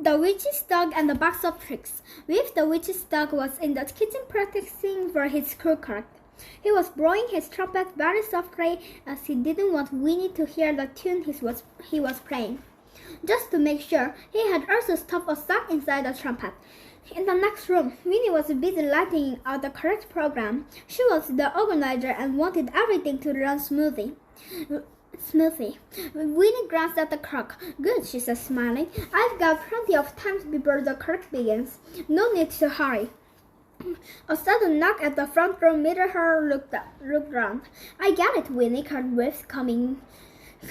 The witch's dog and the box of tricks. With the witch's dog was in the kitchen practicing for his school crack. He was blowing his trumpet very softly as he didn't want Winnie to hear the tune he was playing. Just to make sure, he had also stuffed a sock inside the trumpet. In the next room, Winnie was busy lighting out the correct program. She was the organizer and wanted everything to run smoothly. Winnie glanced at the clock. Good, she said, smiling. I've got plenty of time before the clock begins. No need to hurry. A sudden knock at the front door made her look round. I get it, Winnie, cried Whiff, coming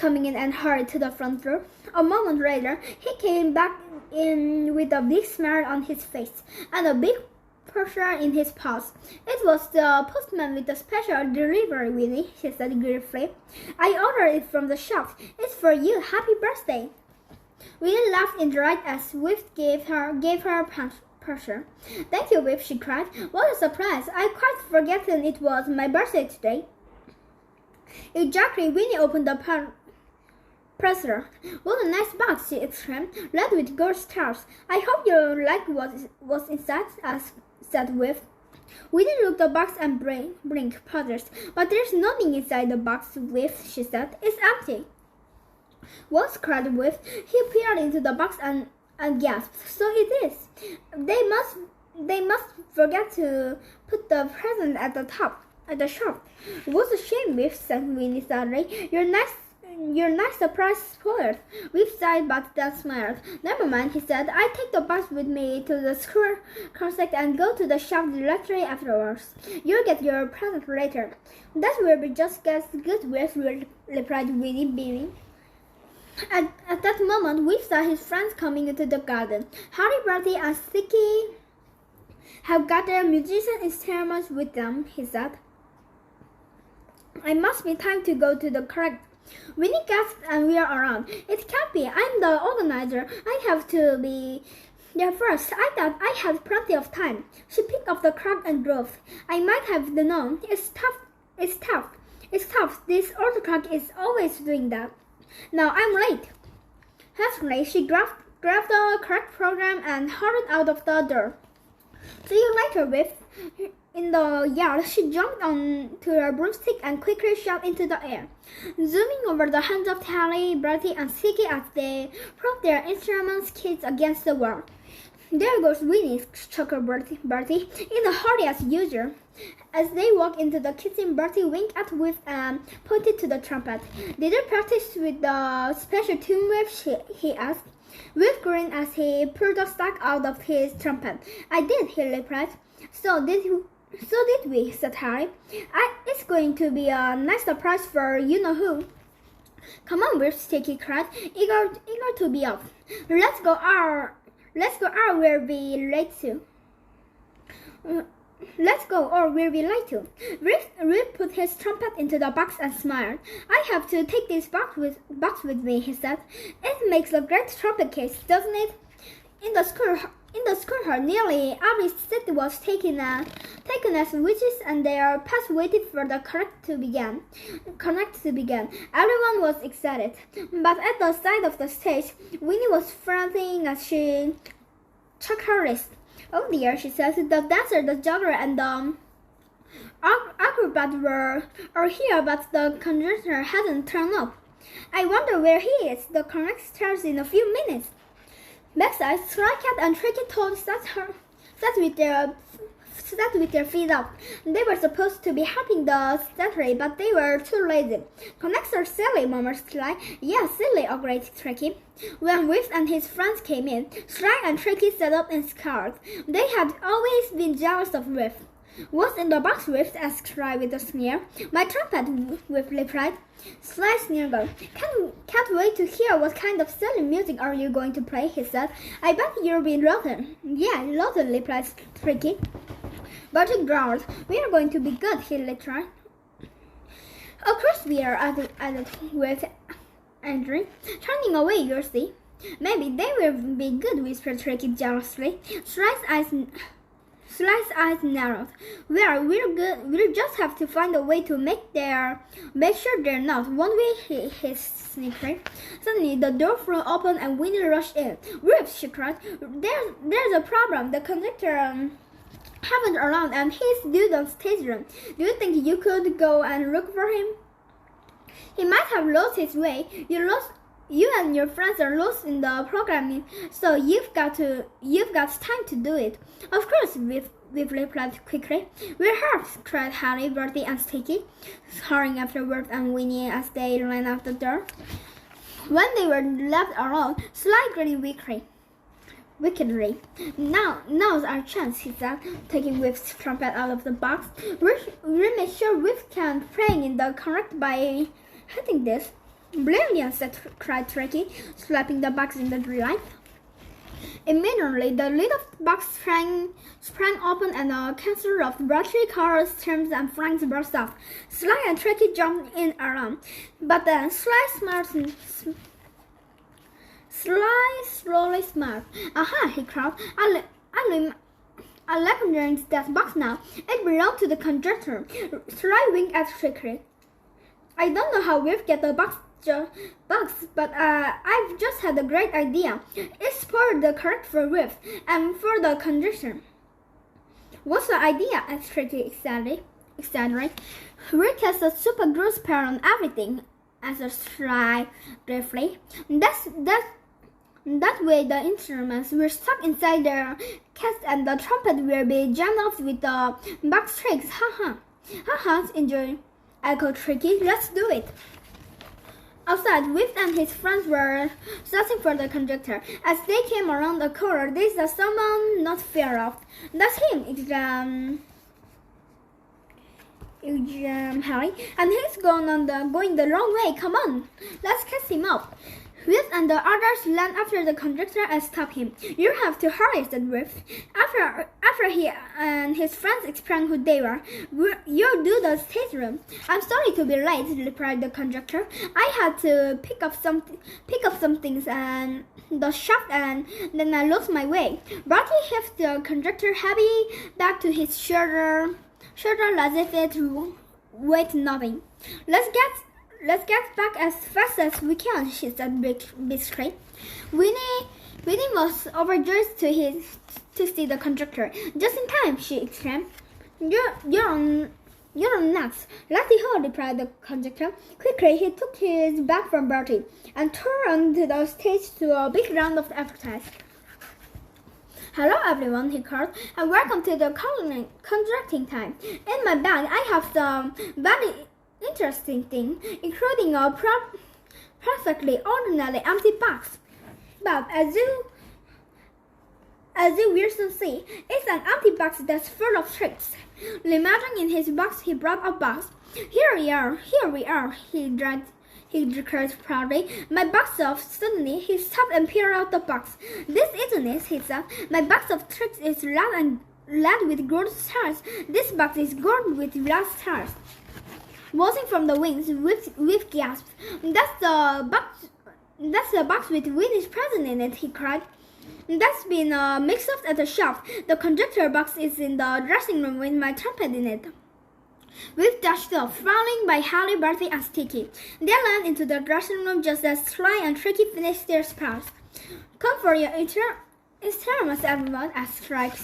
in and hurried to the front door. A moment later, he came back in with a big smile on his face and a big pressure in his paws. It was the postman with the special delivery, Winnie, she said gratefully. I ordered it from the shop. It's for you. Happy birthday. Winnie laughed in delight as Whiff gave her pressure. Thank you, Whiff, she cried. What a surprise. I'd quite forgotten it was my birthday today. Exactly, Winnie opened the presser. What a nice box, she exclaimed, red with gold stars. I hope you like what was inside, said Whiff. Winnie looked at the box and blinked, puzzled. But there's nothing inside the box, Whiff, she said. It's empty. What? Cried Whiff. He peered into the box and gasped. So it is. They must forget to put the present at the shop. What a shame, Whiff, said Winnie sadly. Your nice surprise spoiled. Whiff sighed but then smiled. Never mind, he said. I take the box with me to the school concert and go to the shop directly afterwards. You'll get your present later. That will be just as good, Whiff, replied Winnie, beaming. At that moment, Whiff saw his friends coming into the garden. Harry, Bertie, and Sticky have got their musician instruments with them, he said. I must be time to go to the correct. Winnie gasped and wheeled around. It can't be. I'm the organizer. I have to be there first. I thought I had plenty of time. She picked up the clock and drove. I might have known. It's tough. This old clock is always doing that. Now I'm late. Hastily, she grabbed the correct program and hurried out of the door. See you later, Whiff. In the yard, she jumped onto her broomstick and quickly shot into the air, zooming over the heads of Harry, Bertie, and Sticky as they propped their instruments kits against the wall. There goes Winnie, chuckled Bertie, in a hurry as usual. As they walked into the kitchen, Bertie winked at Whiff and pointed to the trumpet. Did you practice with the special tune, Whiff? He asked. Whiff grinned as he pulled the stock out of his trumpet. I did, he replied. So did we, said Harry. It's going to be a nice surprise for you-know-who. Come on, Whiff, Sticky cried, eager to be off. Let's go or we'll be late too. Whiff put his trumpet into the box and smiled. I have to take this box with me, he said. It makes a great trumpet case, doesn't it? In the school hall, nearly every seat was taken as witches, and their pets waited for the connect to begin. Everyone was excited, but at the side of the stage, Winnie was fronting as she checked her wrist. Oh dear, she said. The dancer, the juggler, and the acrobat are here, but the conductor hasn't turned up. I wonder where he is. The connect starts in a few minutes. Backside, Sly Cat and Tricky Toad sat with their feet up. They were supposed to be helping the statue, but they were too lazy. Connects are silly, murmured Sly. Yeah, silly, agreed Tricky. When Whiff and his friends came in, Sly and Tricky sat up and scowled. They had always been jealous of Whiff. What's in the box, Whiff? Asked Sly with a sneer. My trumpet, Whiff replied. Sly sniggered. Can't wait to hear what kind of silly music are you going to play, he said. I bet you'll be rotten. Yeah, rotten, replied Tricky. Bertie growled. We are going to be good, he replied. Of course we are, added with Andrew. Turning away, you'll see. Maybe they will be good, whispered Tricky jealously. Sly's eyes narrowed. We'll just have to find a way to make sure they're not, won't we? He snickered. Suddenly, the door flew open and Winnie rushed in. Whiff, she cried. There's a problem. The conductor haven't around and he's due to the stateroom. Do you think you could go and look for him? He might have lost his way. You and your friends are lost in the programming, so you've got time to do it. Of course, Whiff replied quickly. We're hurt, cried Harry, Bertie, and Sticky, hurrying after Whiff and Winnie as they ran out the door. When they were left alone, Sly grinned wickedly. Now's our chance, he said, taking Whiff's trumpet out of the box. We'll make sure Whiff can't play in the correct by hitting this. Brilliant, cried Tricky, slapping the box in the delight. Immediately, the lid of the box sprang open and a cancer of battery cars, terms, and flanks burst off. Sly and Tricky jumped in around, but then Sly slowly smiled. Aha, he cried. I left in that box now. It belonged to the conductor. Sly winked at Tricky. I don't know how we'll get the box, but I've just had a great idea. It's for the correct for Whiff and for the conductor. What's the idea? asked Tricky excitedly. We'll cast a super glue spell on everything, answered Sly briefly. That way the instruments will stuck inside their cast and the trumpet will be jammed off with the box tricks. Ha ha, enjoy, echoed Tricky. Let's do it. Outside, Whiff and his friends were searching for the conductor. As they came around the corner, they saw someone not far off. That's him, exclaimed Harry. And he's going the wrong way. Come on, let's catch him up. Whiff and the others ran after the conductor and stopped him. You have to hurry, said Whiff. After he and his friends explained who they were, you'll do the stateroom. I'm sorry to be late, replied the conductor. I had to pick up some things and the shaft, and then I lost my way. Bertie heaved the conductor heavy back to his shoulder as if it weighed nothing. Let's get back as fast as we can, she said briskly. Winnie was overjoyed to see the conductor. Just in time, she exclaimed. You're nuts. Righty-ho, replied the conductor. Quickly, he took his bag from Bertie and turned to the stage to a big round of applause. Hello, everyone, he called, and welcome to the conducting time. In my bag, I have some very interesting thing, including a perfectly ordinary empty box. But as you will soon see, it's an empty box that's full of tricks. Imagine in his box, he brought a box. Here we are, he declared proudly. My box of suddenly he stopped and peered out the box. This isn't it, he said. My box of tricks is laid with gold stars. This box is gold with red stars. Watching from the wings, Whiff gasped. That's the box with Winnie's present in it, he cried. That's been mixed up at the shop. The conductor box is in the dressing room with my trumpet in it. Whiff dashed off, followed by Harry, Bertie, and Sticky. They ran into the dressing room just as Sly and Tricky finished their spells. Come for your experiments, everyone, asked Sly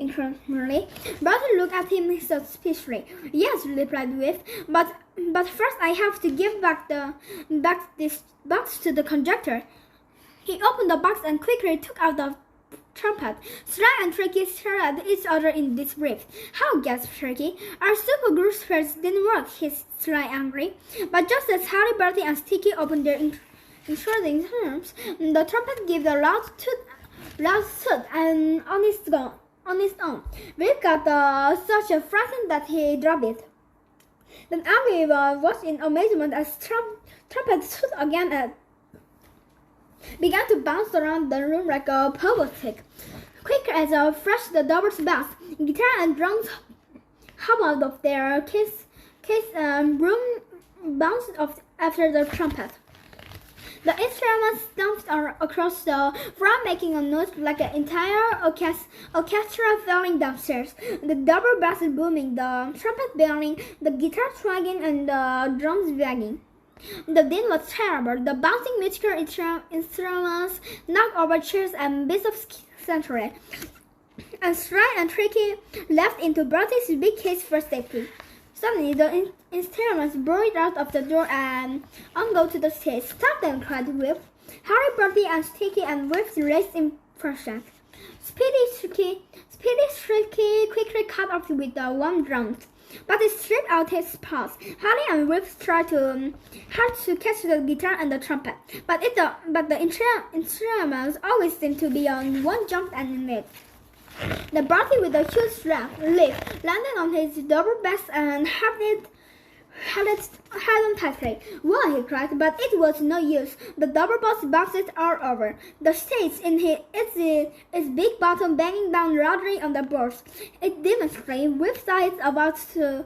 incrementally. Bertie looked at him suspiciously. Yes, replied Whiff, but first I have to give back this box to the conductor. He opened the box and quickly took out the trumpet. Sly and Tricky stared at each other in disbelief. How, gasped Tricky. Our super glue spells didn't work, hissed Sly angrily. But just as Harry, Bertie, and Sticky opened their intruding arms, the trumpet gave a loud toot, and on its own. Whiff got such a fright that he dropped it. Then everyone watched in amazement as trumpet stood again and began to bounce around the room like a pogo stick. Quick as a flash, the doubles bounced. Guitar and drums hop out of their case room bounced off after the trumpet. The instrument stomped across the floor, making a noise like an entire orchestra filling downstairs. The double bass booming, the trumpet blowing, the guitar twanging, and the drums banging. The din was terrible. The bouncing musical instruments knocked over chairs and bits of sanctuary, and Sly and Tricky left into Bertie's big case for safety. Suddenly, the instruments burst out of the door and on go to the stage. "Stop them!" cried Whip. Harry, Bertie, and Sticky and Whip raced in front. Speedy Tricky quickly cut off with the one drum, but it stripped out his paws. Harry and Whip tried hard to catch the guitar and the trumpet, but the instruments always seemed to be on one jump and missed. The Bertie with the huge leap landed on his double bass and held on tightly. "Whoa!" he cried, but it was no use. The double bass bounced all over the stage in its big bottom banging down loudly on the boards. It demonstrated Whip's eyes about to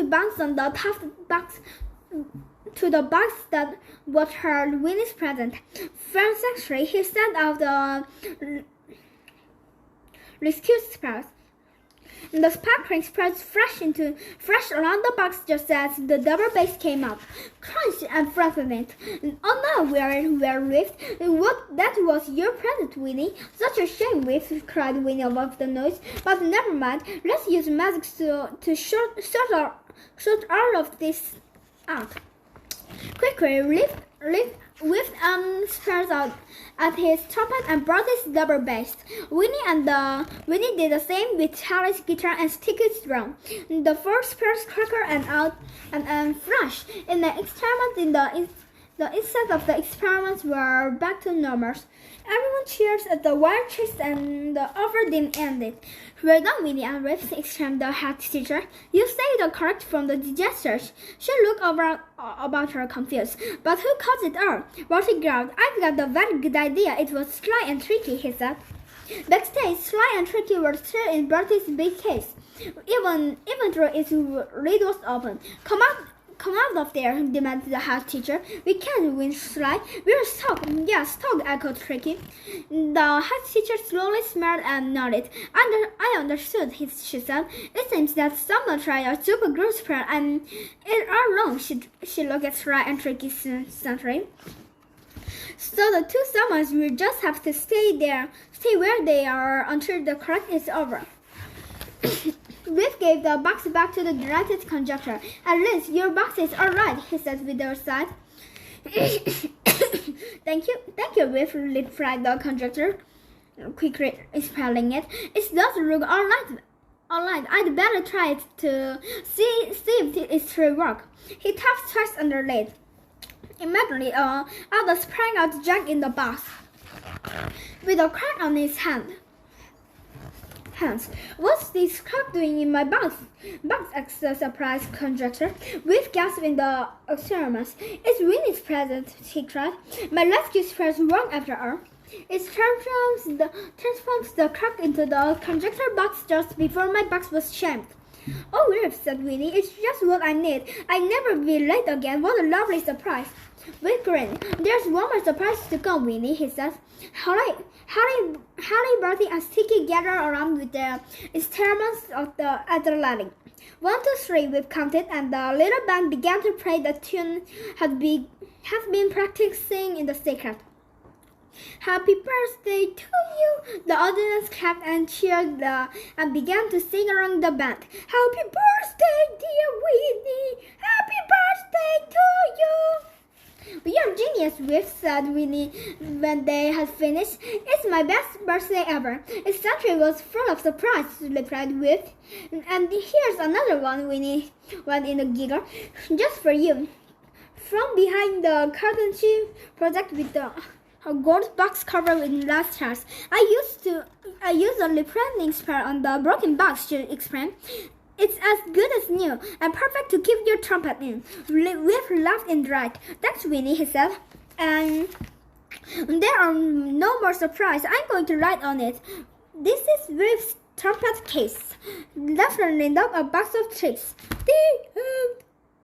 bounce on the tough box to the box that was her Winnie's present. Frantically, he sent out the rescue sparks. The sparkling spread fresh around the box just as the double bass came up, crunched and flattened. "Oh no, we're ripped. That was your present, Winnie." "Such a shame, Whip," cried Winnie above the noise. "But never mind. Let's use magic to sort all of this out." Quickly, Whip spurs out at his trumpet and brought his double bass. Winnie did the same with Harry's guitar and Sticky's drum. The four spurs crackled and flashed. In the experiment, the inside of the experiments were back to normal. Everyone cheers as the wild chase and the overdone ended. "Well done, Winnie and Whip," exclaimed the head teacher. "You saved the correct from the disasters." She looked about her confused. "But who caused it all?" Bertie growled. "I've got a very good idea. It was Sly and Tricky," he said. Backstage, Sly and Tricky were still in Bertie's big case, even though its lid was open. Come out of there," demanded the head teacher. "We can't win, Sly. We're stuck." "Yeah, stuck," echoed Tricky. The head teacher slowly smiled and nodded. I understood, she said. "It seems that someone tried a super glue spell and it's all wrong." She looked at Sly and Tricky centrally. "So the two summers will just have to stay where they are until the correct is over." Whip gave the box back to the delighted conductor. "At least your box is all right," he said with a sigh. Thank you, Whip," replied the conductor, quickly expelling it. "It does look all right. I'd better try it to see if it still works." He tapped twice on the lid. Immediately, Aldous sprang out Jack in the box with a crack on his hands. "What's this crack doing in my box?" asked the surprised conductor. Whip gasped in the experiments. "It's Winnie's present," he cried. "My rescue spells work after all." It transforms the crack into the conductor box just before my box was jammed. "Oh, Whip," said Winnie, "it's just what I need. I'll never be late again. What a lovely surprise." Whip grinned. "There's one more surprise to come, Winnie," he said. Harry, Bertie, and Sticky gathered around with the instruments at the landing. 1, 2, 3, Whip counted, and the little band began to play the tune had been practicing in the secret. "Happy birthday to you!" The audience clapped and cheered and began to sing along the band. "Happy birthday, dear Winnie! Happy birthday to you!" "You're a genius, Whip," said Winnie when they had finished. "It's my best birthday ever." "It certainly was full of surprises," replied Whip. "And here's another one," Winnie went in a giggle. "Just for you." From behind the curtain she projected with a gold box covered with glass stars. I used a reprinting spell on the broken box," she explained. "It's as good as new and perfect to keep your trumpet in." Whip laughed in delight. "Thanks, Winnie," he said. "And there are no more surprises. I'm going to write on it. This is Whip's trumpet case. Definitely not a box of tricks." The end.